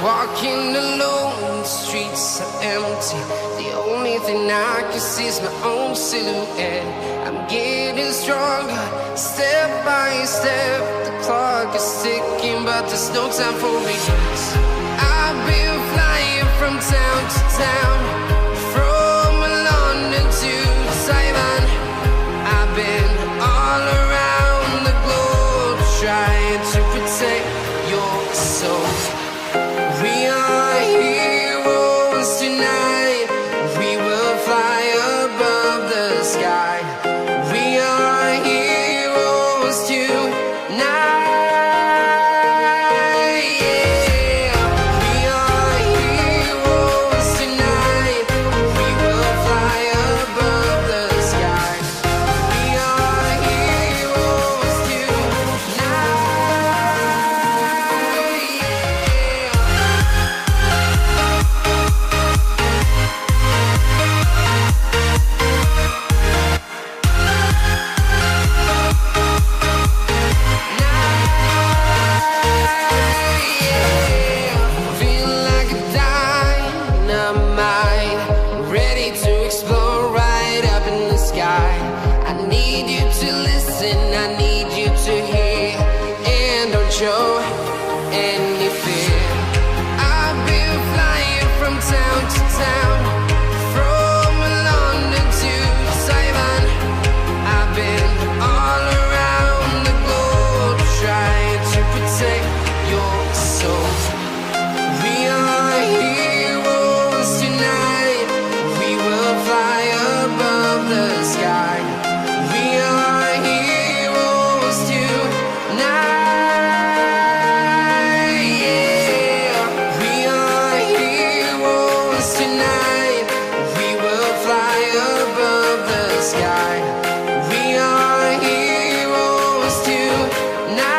Walking alone, the streets are empty. The only thing I can see is my own silhouette. I'm getting stronger, step by step. The clock is ticking, but there's no time for me. I've been flying from town to town, from London to Taiwan. I've been all around the globe, trying to protect your soul. We are heroes tonight. We will fly above the sky. We are heroes tonight. Yeah. We are heroes tonight. We will fly above the sky. We are heroes tonight. Feel like a dynamite, ready to explode right up in the sky. I need you to listen, I need you to hear, and don't show any fear. I've been flying from town to town, from London to Taiwan. I've been all around the globe, trying to protect your soul. We are heroes tonight. We will fly above the sky. We are heroes tonight. Yeah. We are heroes tonight. We will fly above the sky. We are heroes tonight.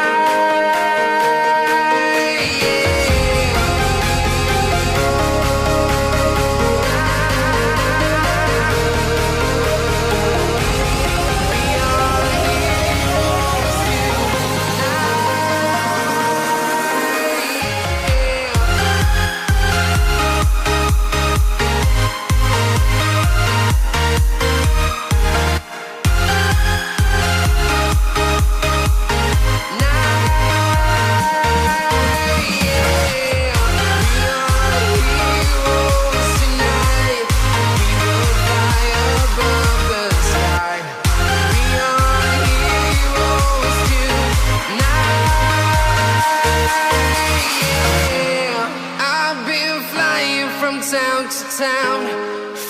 I've been flying from town to town,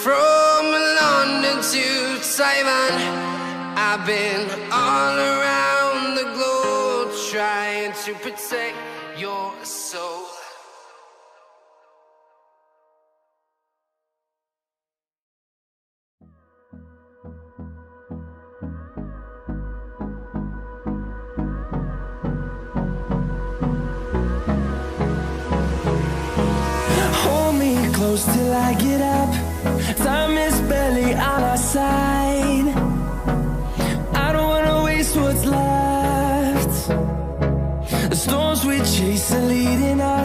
from London to Taiwan. I've been all around the globe, trying to protect your soul. Hold me close till I get up. Time is barely on our side. I don't wanna waste what's left. The storms we chase are leading us.